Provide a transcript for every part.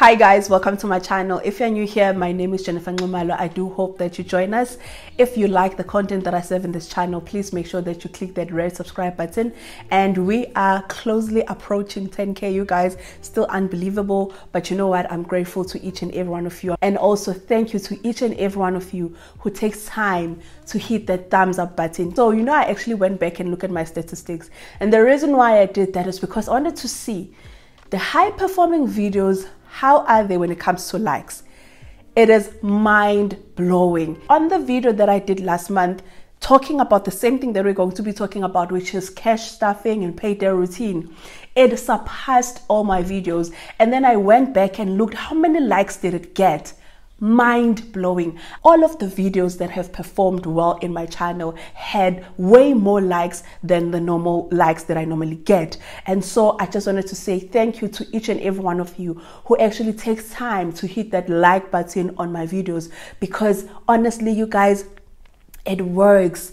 Hi guys, welcome to my channel. If you're new here, my name is Jennifer Ngumalo. I do hope that you join us. If you like the content that I serve in this channel, please make sure that you click that red subscribe button. And we are closely approaching 10k, you guys. Still unbelievable, but you know what? I'm grateful to each and every one of you. And also thank you to each and every one of you who takes time to hit that thumbs up button. So you know, I actually went back and looked at my statistics, and the reason why I did that is because I wanted to see the high performing videos. How are they when it comes to likes? It is mind-blowing. On the video that I did last month, talking about the same thing that we're going to be talking about, which is cash stuffing and payday routine, it surpassed all my videos. And then I went back and looked, how many likes did it get? Mind-blowing. All of the videos that have performed well in my channel had way more likes than the normal likes that I normally get. And so I just wanted to say thank you to each and every one of you who actually takes time to hit that like button on my videos, because honestly, you guys, it works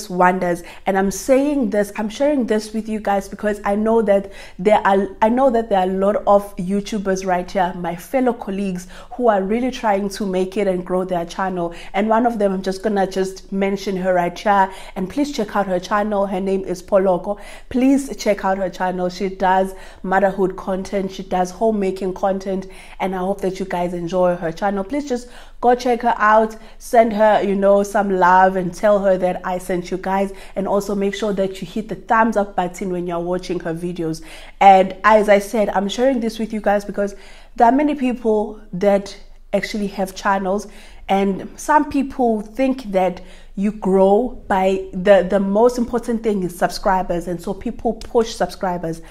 wonders. And I'm saying this, I'm sharing this with you guys because I know that there are a lot of YouTubers right here, my fellow colleagues, who are really trying to make it and grow their channel. And one of them, I'm just gonna mention her right here, and please check out her channel. Her name is Poloko. Please check out her channel. She does motherhood content, she does homemaking content, and I hope that you guys enjoy her channel. Please just go check her out, send her, you know, some love and tell her that I sent you guys. And also make sure that you hit the thumbs up button when you're watching her videos. And as I said, I'm sharing this with you guys because there are many people that actually have channels, and some people think that you grow by the most important thing is subscribers, and so people push subscribers.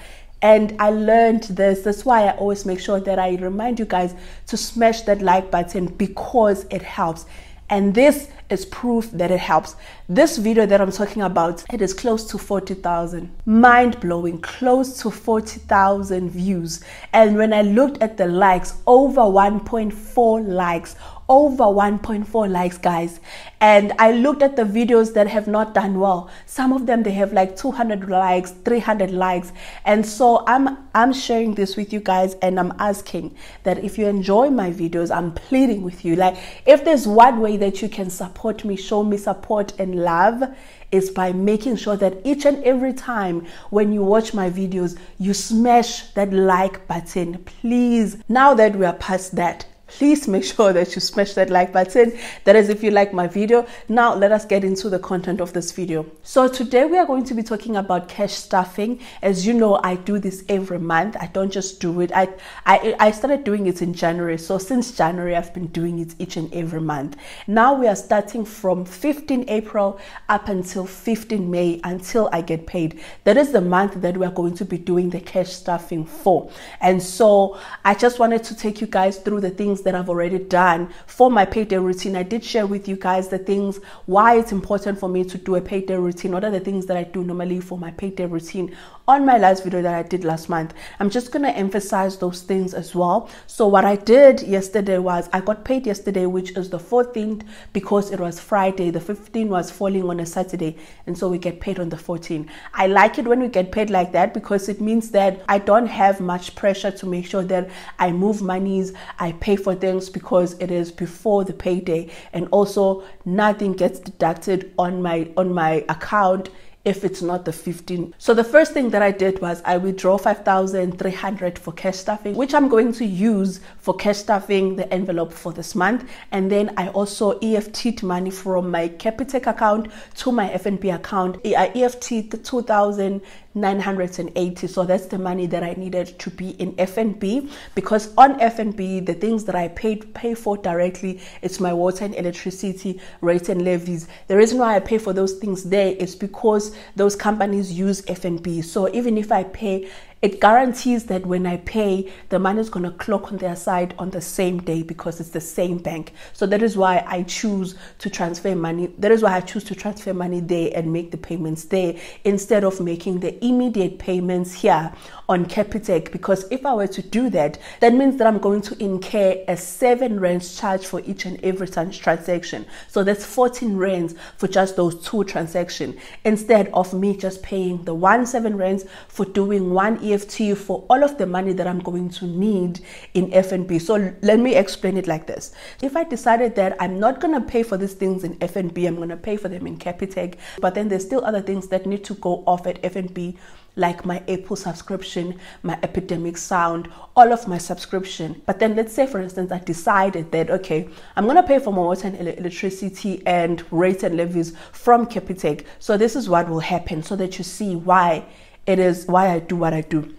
And I learned this. That's why I always make sure that I remind you guys to smash that like button, because it helps. And this is proof that it helps. This video that I'm talking about, it is close to 40,000. Mind-blowing, close to 40,000 views. And when I looked at the likes, over 1.4 likes. Over 1.4 likes, guys. And I looked at the videos that have not done well. Some of them, they have like 200 likes, 300 likes. And so I'm sharing this with you guys, and I'm asking that if you enjoy my videos, I'm pleading with you, like, if there's one way that you can support me, show me support and love, is by making sure that each and every time when you watch my videos, you smash that like button, please. Now that we are past that, please make sure that you smash that like button. That is if you like my video. Now let us get into the content of this video. So today we are going to be talking about cash stuffing. As you know, I do this every month. I don't just do it. I started doing it in January. So since January, I've been doing it each and every month. Now we are starting from 15 April up until 15 May until I get paid. That is the month that we are going to be doing the cash stuffing for. And so I just wanted to take you guys through the things that I've already done for my payday routine. I did share with you guys the things, why it's important for me to do a payday routine. What are the things that I do normally for my payday routine on my last video that I did last month. I'm just going to emphasize those things as well. So what I did yesterday was I got paid yesterday, which is the 14th, because it was Friday. The 15th was falling on a Saturday, and so we get paid on the 14th. I like it when we get paid like that because it means that I don't have much pressure to make sure that I move monies, I pay for things, because it is before the payday, and also nothing gets deducted on my account if it's not the 15th. So the first thing that I did was I withdraw 5,300 for cash stuffing, which I'm going to use for cash stuffing the envelope for this month. And then I also EFT'd money from my Capitec account to my FNB account. I EFT'd 2,980. So that's the money that I needed to be in FNB, because on FNB, the things that I pay for directly, it's my water and electricity rates and levies. The reason why I pay for those things there is because those companies use FNB. So even if I pay, it guarantees that when I pay, the money is going to clock on their side on the same day, because it's the same bank. So that is why I choose to transfer money. That is why I choose to transfer money there and make the payments there, instead of making the immediate payments here on Capitec. Because if I were to do that, that means that I'm going to incur a 7 rands charge for each and every transaction. So that's 14 rands for just those 2 transactions, instead of me just paying the 7 rands for doing one EFT for all of the money that I'm going to need in F&B. So let me explain it like this. If I decided that I'm not going to pay for these things in F&B, I'm going to pay for them in Capitec, but then there's still other things that need to go off at F&B, like my Apple subscription, my Epidemic Sound, all of my subscription. But then let's say, for instance, I decided that, okay, I'm going to pay for my water and electricity and rates and levies from Capitec. So this is what will happen, so that you see why I do what I do.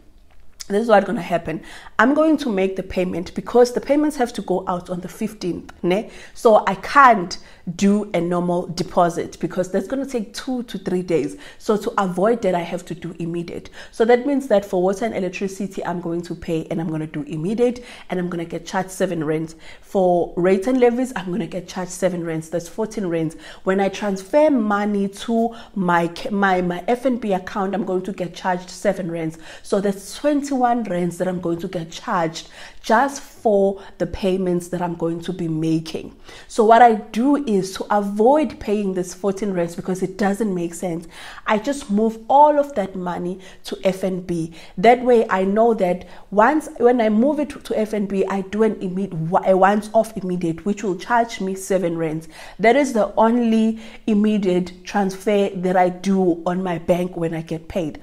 This is what's going to happen. I'm going to make the payment because the payments have to go out on the 15th. Ne? So I can't do a normal deposit because that's going to take 2 to 3 days. So to avoid that, I have to do immediate. So that means that for water and electricity, I'm going to pay and I'm going to do immediate, and I'm going to get charged 7 rands. For rates and levies, I'm going to get charged 7 rands. That's 14 rands. When I transfer money to my F&B account, I'm going to get charged 7 rands. So that's 21 rands that I'm going to get charged just for the payments that I'm going to be making. So what I do is, to avoid paying this 14 rands because it doesn't make sense, I just move all of that money to F&B. That way I know that when I move it to F&B, I do a once-off immediate, which will charge me 7 rands. That is the only immediate transfer that I do on my bank when I get paid.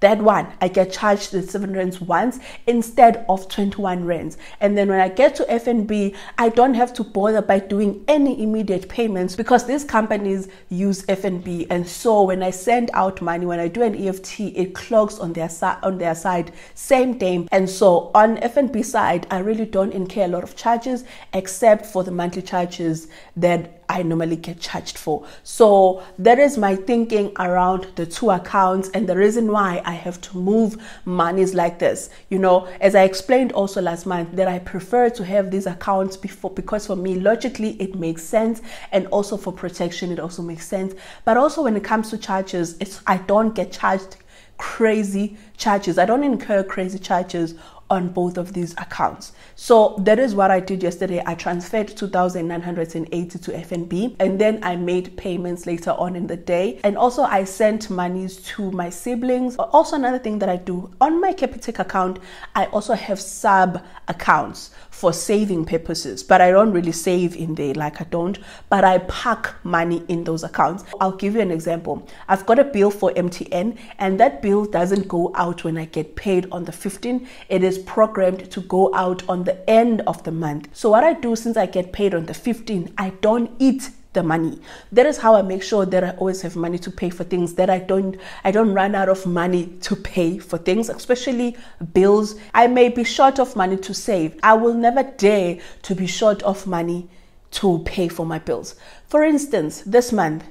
That one, I get charged the 7 rands once instead of 21 rands. And then when I get to F&B, I don't have to bother by doing any immediate payments because these companies use F&B. And so when I send out money, when I do an EFT, it clogs on their side same day. And so on F&B side, I really don't incur a lot of charges except for the monthly charges that I normally get charged for. So that is my thinking around the 2 accounts, and the reason why I have to move monies like this. You know, as I explained also last month, that I prefer to have these accounts because for me, logically, it makes sense, and also for protection, it also makes sense. But also when it comes to charges, I don't get charged crazy charges. I don't incur crazy charges on both of these accounts. So that is what I did yesterday. I transferred 2,980 to F&B, and then I made payments later on in the day. And also I sent monies to my siblings. Also another thing that I do on my Capitec account, I also have sub accounts for saving purposes, but I don't really save in there, but I park money in those accounts. I'll give you an example. I've got a bill for MTN, and that bill doesn't go out when I get paid on the 15th. It is programmed to go out on the end of the month. So what I do, since I get paid on the 15th, I don't eat the money. That is how I make sure that I always have money to pay for things, that I don't run out of money to pay for things, especially bills. I may be short of money to save. I will never dare to be short of money to pay for my bills. For instance, this month,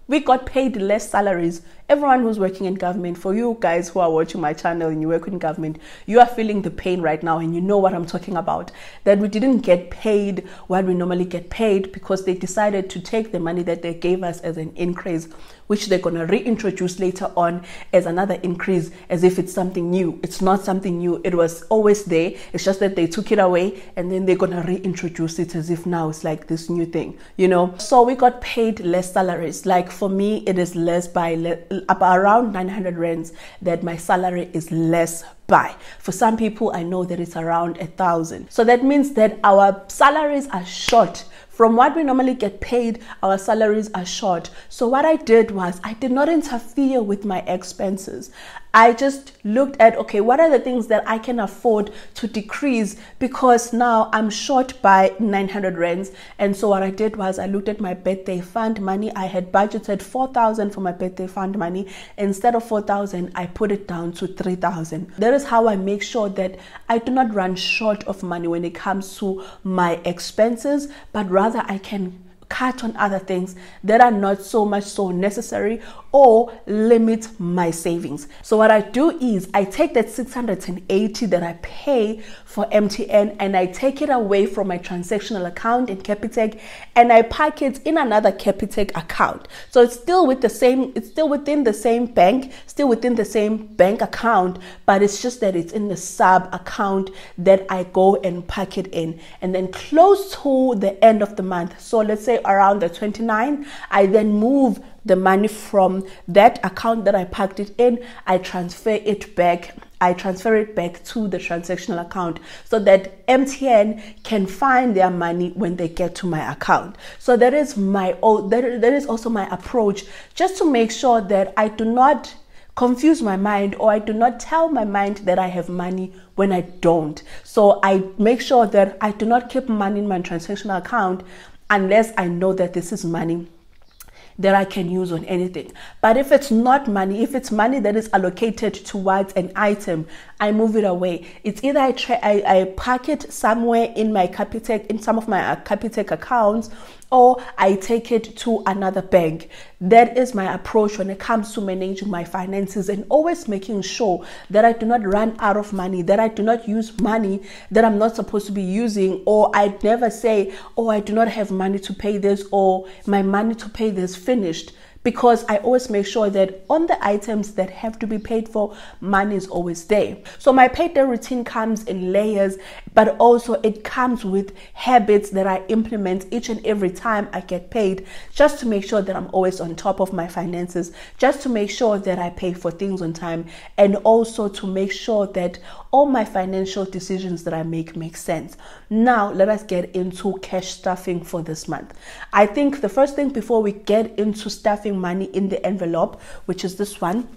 we got paid less salaries. Everyone who's working in government, for you guys who are watching my channel and you work in government, you are feeling the pain right now, and you know what I'm talking about. That we didn't get paid what we normally get paid because they decided to take the money that they gave us as an increase, which they're going to reintroduce later on as another increase, as if it's something new. It's not something new. It was always there. It's just that they took it away, and then they're going to reintroduce it as if now it's like this new thing, you know? So we got paid less salaries. Like for me, it is less by about around 900 rands that my salary is less by. For some people, I know that it's around 1,000. So that means that our salaries are short. From what we normally get paid, our salaries are short. So what I did was, I did not interfere with my expenses. I just looked at, okay, what are the things that I can afford to decrease, because now I'm short by 900 rands. And so what I did was, I looked at my birthday fund money. I had budgeted 4,000 for my birthday fund money. Instead of 4,000, I put it down to 3,000. That is how I make sure that I do not run short of money when it comes to my expenses, but rather I can cut on other things that are not so much so necessary or limit my savings. So what I do is, I take that 680 that I pay for MTN and I take it away from my transactional account in Capitec and I park it in another Capitec account. So it's still within the same bank, still within the same bank account, but it's just that it's in the sub account that I go and park it in. And then close to the end of the month, so let's say around the 29th, I then move the money from that account that I parked it in, I transfer it back I transfer it back to the transactional account so that MTN can find their money when they get to my account. So that is that is also my approach, just to make sure that I do not confuse my mind, or I do not tell my mind that I have money when I don't. So I make sure that I do not keep money in my transactional account unless I know that this is money that I can use on anything. But if it's not money, if it's money that is allocated towards an item, I move it away. It's either I park it somewhere in my Capitec, in some of my Capitec accounts, or I take it to another bank. That is my approach when it comes to managing my finances, and always making sure that I do not run out of money, that I do not use money that I'm not supposed to be using, or I never say, oh, I do not have money to pay this, or my money to pay this finished. Because I always make sure that on the items that have to be paid for, money is always there. So my payday routine comes in layers, but also it comes with habits that I implement each and every time I get paid, just to make sure that I'm always on top of my finances, just to make sure that I pay for things on time, and also to make sure that all my financial decisions that I make sense. Now, let us get into cash stuffing for this month. I think the first thing before we get into stuffing money in the envelope, which is this one,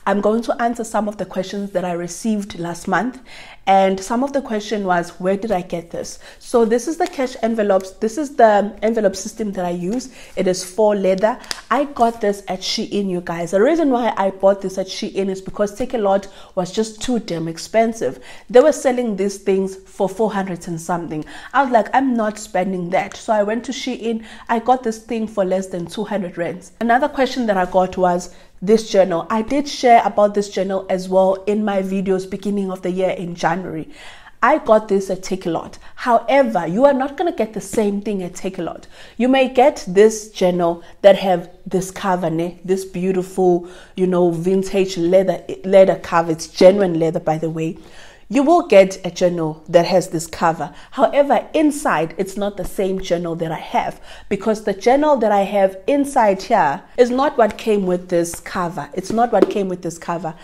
I'm going to answer some of the questions that I received last month. And some of the question was, where did I get this? So this is the cash envelopes. This is the envelope system that I use. It is 4 leather. I got this at Shein, you guys. The reason why I bought this at Shein is because Take a Lot was just too damn expensive. They were selling these things for 400 and something. I was like, I'm not spending that. So I went to Shein. I got this thing for less than 200 rands. Another question that I got was this journal. I did share about this journal as well in my videos beginning of the year in January. I got this at Take a Lot. However, you are not going to get the same thing at Take a Lot. You may get this journal that have this cover, this beautiful, vintage leather cover. It's genuine leather, by the way. You will get a journal that has this cover. However, inside, it's not the same journal that I have, because the journal that I have inside here is not what came with this cover. It's not what came with this cover.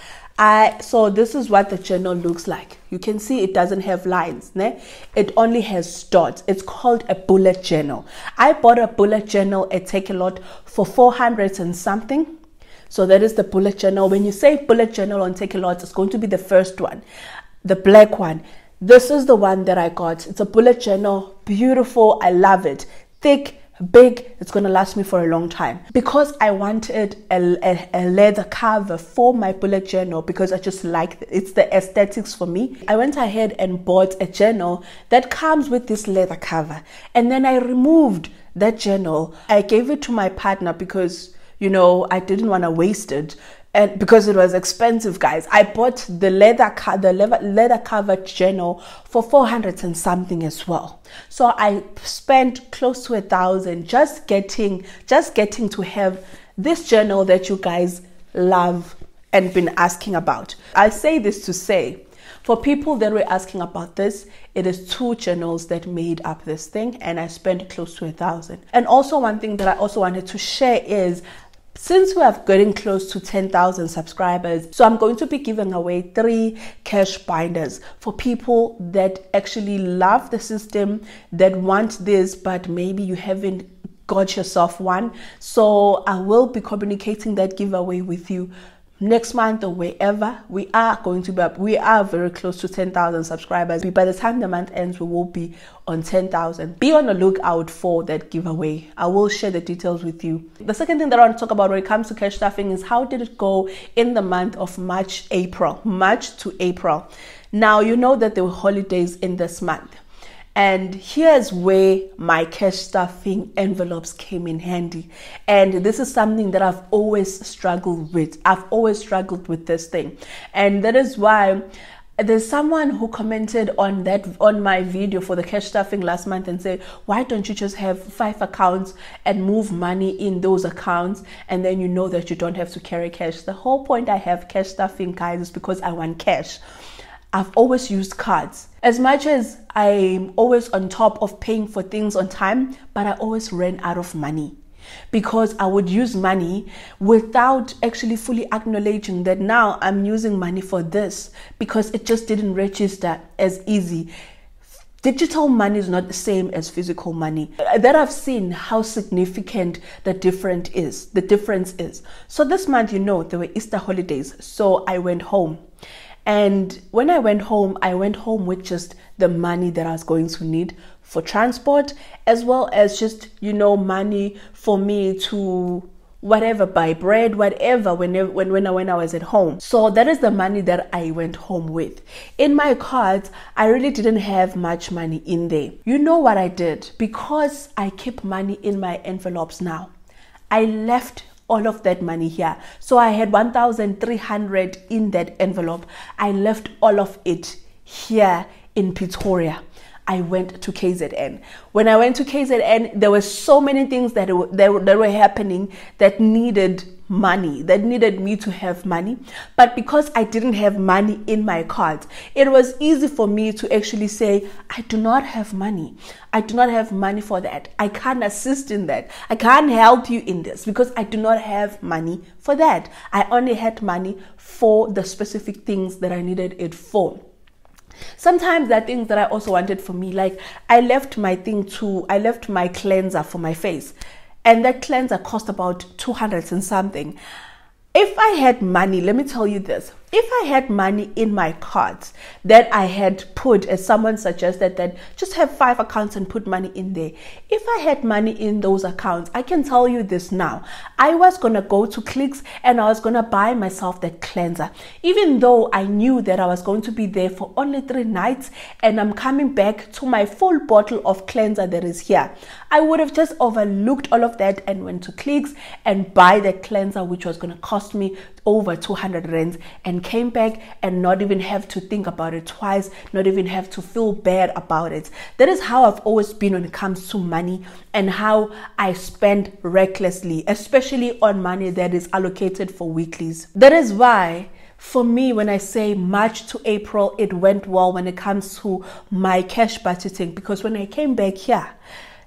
So this is what the journal looks like. You can see it doesn't have lines. It only has dots. It's called a bullet journal. I bought a bullet journal at Take a Lot for 400 and something. So that is the bullet journal. When you say bullet journal on Take a Lot, it's going to be the first one. The black one. This is the one that I got. It's a bullet journal. Beautiful. I love it. Thick, big. It's going to last me for a long time. Because I wanted a leather cover for my bullet journal, because I just like it. It's the aesthetics for me. I went ahead and bought a journal that comes with this leather cover. And then I removed that journal. I gave it to my partner because, I didn't want to waste it. And because it was expensive, guys, I bought the leather covered journal for 400 and something as well. So I spent close to 1,000 just getting to have this journal that you guys love and been asking about. I say this to say, for people that were asking about this, it is 2 journals that made up this thing, and I spent close to 1,000. And also one thing that I also wanted to share is, since we are getting close to 10,000 subscribers, so I'm going to be giving away 3 cash binders for people that actually love the system, that want this, but maybe you haven't got yourself one. So I will be communicating that giveaway with you next month or wherever. We are very close to 10,000 subscribers. By the time the month ends, we will be on 10,000. Be on the lookout for that giveaway. I will share the details with you. The second thing that I want to talk about when it comes to cash stuffing is, how did it go in the month of March to April. Now, you know that there were holidays in this month. And here's where my cash stuffing envelopes came in handy. And this is something that I've always struggled with. I've always struggled with this thing. And that is why there's someone who commented on my video for the cash stuffing last month and said, why don't you just have 5 accounts and move money in those accounts, and then you know that you don't have to carry cash. The whole point I have cash stuffing, guys, is because I want cash. I've always used cards. As much as I'm always on top of paying for things on time, but I always ran out of money. because I would use money without actually fully acknowledging that now I'm using money for this, because it just didn't register as easy. Digital money is not the same as physical money. That I've seen how significant the difference is. So this month, there were Easter holidays, so I went home. And when I went home with just the money that I was going to need for transport, as well as just, money for me to whatever, buy bread, whatever, when I was at home. So that is the money that I went home with. In my cards, I really didn't have much money in there. You know what I did? Because I keep money in my envelopes now, I left all of that money here. So I had 1,300 in that envelope. I left all of it here in Pretoria. I went to KZN. When I went to KZN, there were so many things that were happening that needed money, that needed me to have money. But because I didn't have money in my cards, it was easy for me to actually say, I do not have money. I do not have money for that. I can't assist in that. I can't help you in this because I do not have money for that. I only had money for the specific things that I needed it for. Sometimes there are things that I also wanted for me, like I left my cleanser for my face, and that cleanser cost about 200 and something. If I had money, let me tell you this, if I had money in my cards that I had put, as someone suggested, that just have 5 accounts and put money in there. If I had money in those accounts, I can tell you this now, I was going to go to Clicks and I was going to buy myself that cleanser. Even though I knew that I was going to be there for only 3 nights and I'm coming back to my full bottle of cleanser that is here, I would have just overlooked all of that and went to Clicks and buy that cleanser, which was going to cost me over 200 rands, and came back and not even have to think about it twice, not even have to feel bad about it. That is how I've always been when it comes to money and how I spend recklessly, especially on money that is allocated for weeklies. That is why for me, when I say March to April, it went well when it comes to my cash budgeting, because when I came back here,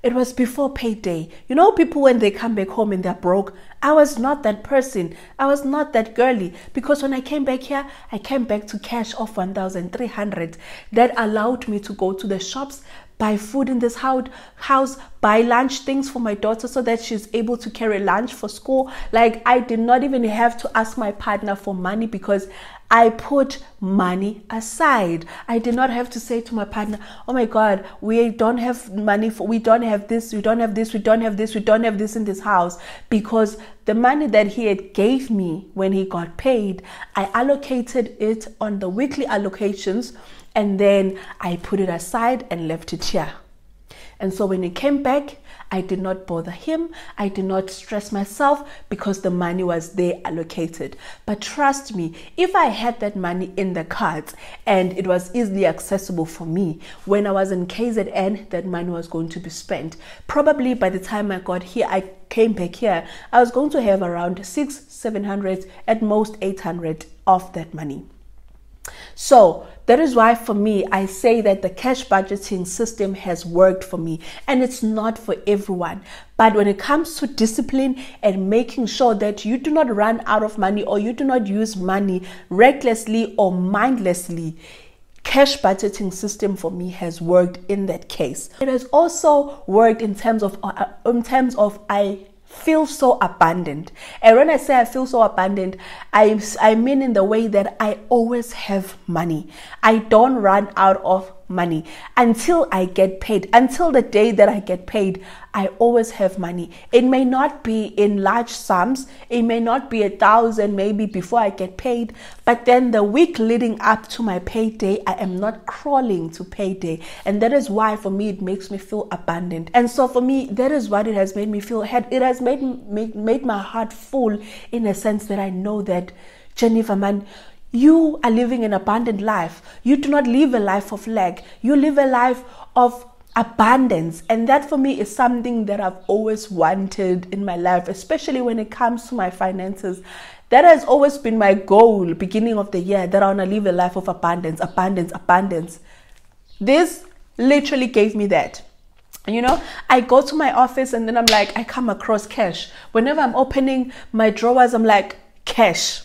it was before payday. People, when they come back home and they're broke, I was not that person. I was not that girly, because when I came back here, I came back to cash of 1,300. That allowed me to go to the shops, buy food in this house, buy lunch things for my daughter so that she's able to carry lunch for school. Like, I did not even have to ask my partner for money because I put money aside. I did not have to say to my partner, oh my God, we don't have money we don't have this, we don't have this, we don't have this, we don't have this in this house, because the money that he had gave me when he got paid, I allocated it on the weekly allocations, and then I put it aside and left it here. And so when he came back, I did not bother him. I did not stress myself because the money was there allocated. But trust me, if I had that money in the cards and it was easily accessible for me, when I was in KZN, that money was going to be spent. Probably by the time I got here, I came back here, I was going to have around 600, 700, at most 800 of that money. So that is why for me, I say that the cash budgeting system has worked for me, and it's not for everyone. But when it comes to discipline and making sure that you do not run out of money or you do not use money recklessly or mindlessly, cash budgeting system for me has worked in that case. It has also worked in terms of I feel so abundant. And when I say I feel so abundant, I mean in the way that I always have money. I don't run out of money until I get paid. Until the day that I get paid, I always have money. It may not be in large sums. It may not be 1,000 maybe before I get paid. But then the week leading up to my payday, I am not crawling to payday. And that is why for me, it makes me feel abundant. And so for me, that is what it has made me feel. It has made my heart full, in a sense that I know that, Jennifer, man, you are living an abundant life. You do not live a life of lack. You live a life of abundance. And that for me is something that I've always wanted in my life, especially when it comes to my finances. That has always been my goal, beginning of the year, that I want to live a life of abundance, abundance, abundance. This literally gave me that. You know, I go to my office and then I'm like, I come across cash. Whenever I'm opening my drawers, I'm like, cash.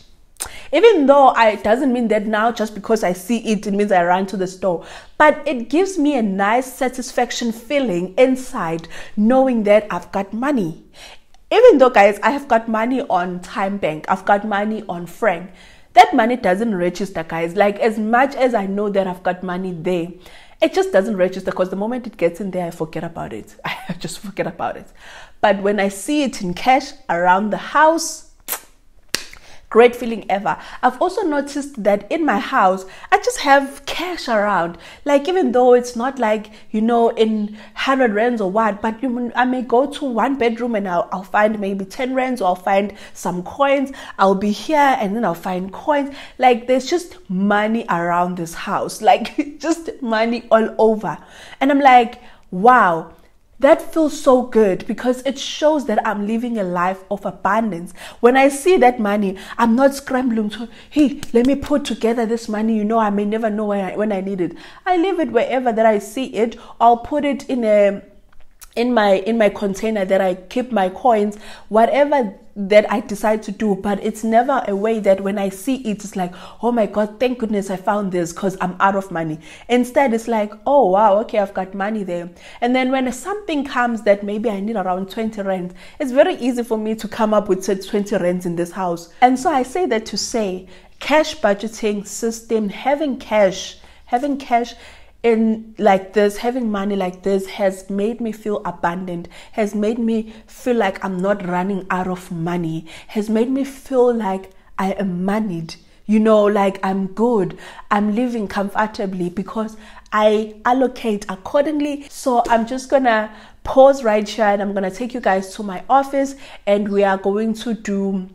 Even though it doesn't mean that now just because I see it, it means I run to the store. But it gives me a nice satisfaction feeling inside knowing that I've got money. Even though, guys, I have got money on Time Bank, I've got money on Frank, that money doesn't register, guys. Like, as much as I know that I've got money there, it just doesn't register, because the moment it gets in there, I forget about it. I just forget about it. But when I see it in cash around the house, great feeling ever. I've also noticed that in my house, I just have cash around. Like, even though it's not like, you know, in 100 rands or what, but I may go to one bedroom and I'll find maybe 10 rands, or I'll find some coins. I'll be here and then I'll find coins. Like, there's just money around this house, like just money all over. And I'm like, wow. That feels so good, because it shows that I'm living a life of abundance. When I see that money, I'm not scrambling to, hey, let me put together this money. You know, I may never know when I need it. I leave it wherever that I see it. I'll put it in my container that I keep my coins, whatever that I decide to do. But it's never a way that when I see it, it's like, oh my God, thank goodness I found this, because I'm out of money. Instead, it's like, oh wow, okay, I've got money there. And then when something comes that maybe I need around 20 rand, it's very easy for me to come up with 20 rands in this house. And so I say that to say, cash budgeting system, having cash in like this, having money like this, has made me feel abundant, has made me feel like I'm not running out of money, has made me feel like I am moneyed, you know, like I'm good, I'm living comfortably, because I allocate accordingly. So I'm just gonna pause right here and I'm gonna take you guys to my office, and we are going to do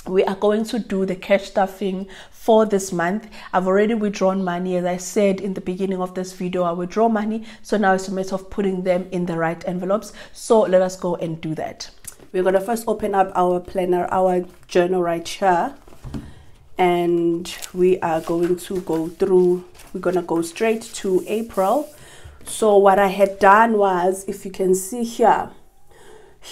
the cash stuffing for this month. I've already withdrawn money. As I said in the beginning of this video, I withdraw money. So now it's a matter of putting them in the right envelopes. So let us go and do that. We're going to first open up our planner, our journal right here. And we are going to go through, we're going to go straight to April. So what I had done was, if you can see here,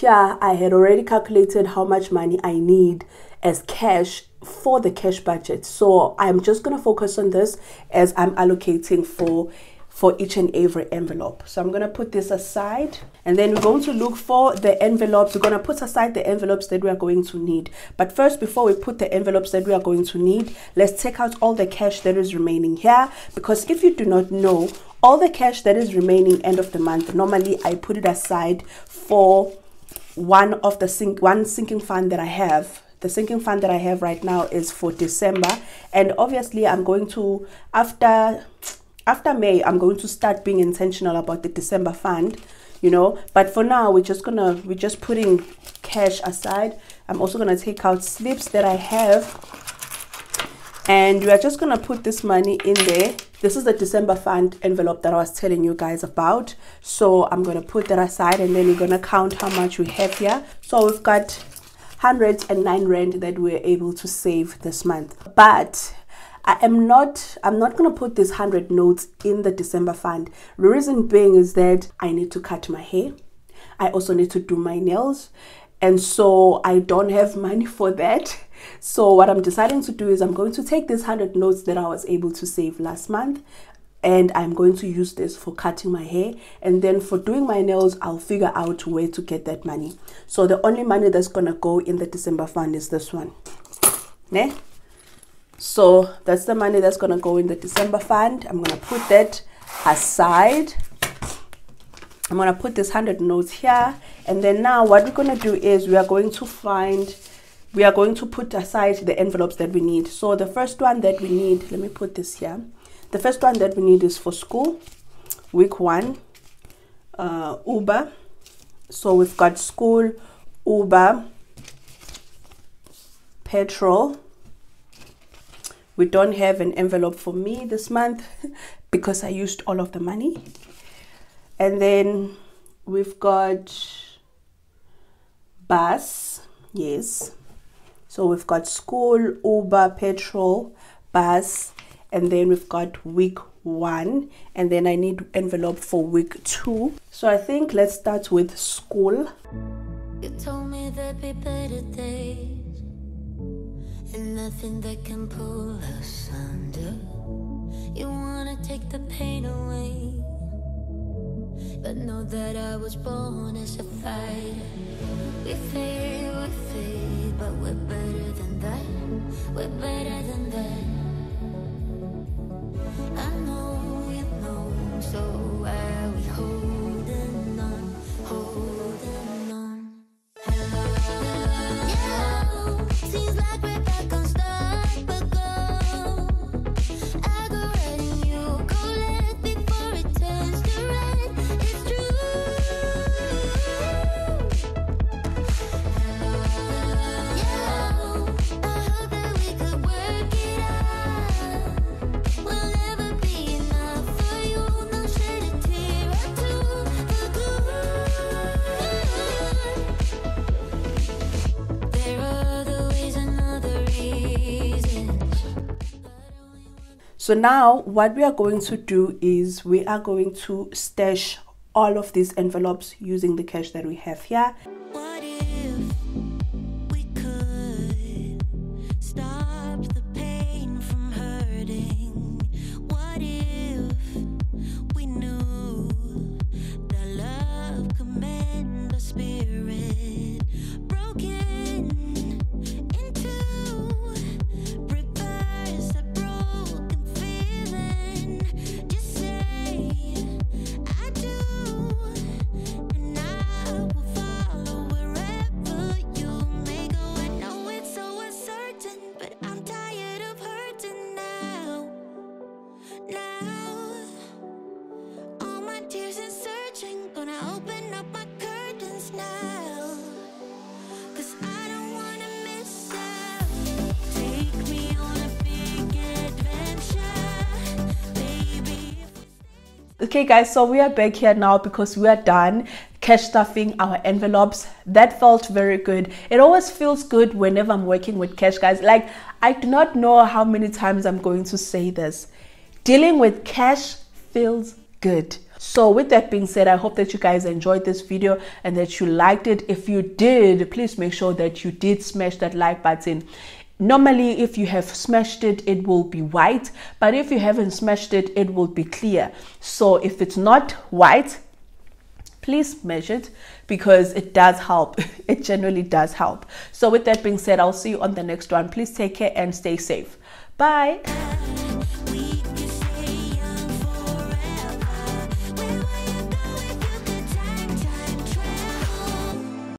I had already calculated how much money I need as cash for the cash budget. So I'm just going to focus on this as I'm allocating for each and every envelope. So I'm going to put this aside, and then we're going to look for the envelopes. We're going to put aside the envelopes that we are going to need. But first, before we put the envelopes that we are going to need, let's take out all the cash that is remaining here, because if you do not know, all the cash that is remaining end of the month, normally I put it aside for one sinking fund that I have. The sinking fund that I have right now is for December, and obviously I'm going to, after May, I'm going to start being intentional about the December fund, you know. But for now, we're just putting cash aside. I'm also gonna take out slips that I have, and we are just gonna put this money in there. This is the December fund envelope that I was telling you guys about. So I'm gonna put that aside, and then we're gonna count how much we have here. So we've got 109 rand that we're able to save this month. But I'm not gonna put these 100 notes in the December fund. The reason being is that I need to cut my hair. I also need to do my nails, and so I don't have money for that. So what I'm deciding to do is I'm going to take these 100 notes that I was able to save last month, and I'm going to use this for cutting my hair, and then for doing my nails, I'll figure out where to get that money. So the only money that's gonna go in the December fund is this one. Ne? So that's the money that's gonna go in the December fund. I'm gonna put that aside. I'm gonna put this 100 notes here, and then now what we're gonna do is we are going to put aside the envelopes that we need. So the first one that we need, let me put this here. The first one that we need is for school, week 1, Uber. So we've got school, Uber, petrol. We don't have an envelope for me this month because I used all of the money. And then we've got bus, yes. So we've got school, Uber, petrol, bus. and then we've got week 1, and then I need envelope for week 2. So I think let's start with school. You told me there'd be better days, and nothing that can pull us under. You wanna take the pain away, but know that I was born as a fighter. We fade, but we're better than that. We're better than that. I know you know, so why are we holding on, holding on? Yeah, seems like we're back on start, but go. I go red and you go left before it turns to red. It's true. Yeah, I hope that we could work it out. We'll never be enough for you. No shed a tear or two for good. There are other ways and other reasons. So now what we are going to do is we are going to stash all of these envelopes using the cash that we have here. What if we could stop the pain from hurting? What if we knew that love could mend the spirit? Broken into reverse a broken feeling. Just say I do, and I will follow wherever you may go. I know it's so uncertain, but I'm tired of hurting now. Now, all my tears and searching, gonna open up my curtains now. 'Cause I don't wanna miss out. Take me on a big adventure, baby. Okay guys, so we are back here now because we are done cash stuffing our envelopes. That felt very good. It always feels good whenever I'm working with cash, guys. Like, I do not know how many times I'm going to say this. Dealing with cash feels good. So with that being said, I hope that you guys enjoyed this video and that you liked it. If you did, please make sure that you did smash that like button. Normally, if you have smashed it, it will be white, but if you haven't smashed it, it will be clear. So if it's not white, please smash it, because it does help. It generally does help. So with that being said, I'll see you on the next one. Please take care and stay safe. Bye.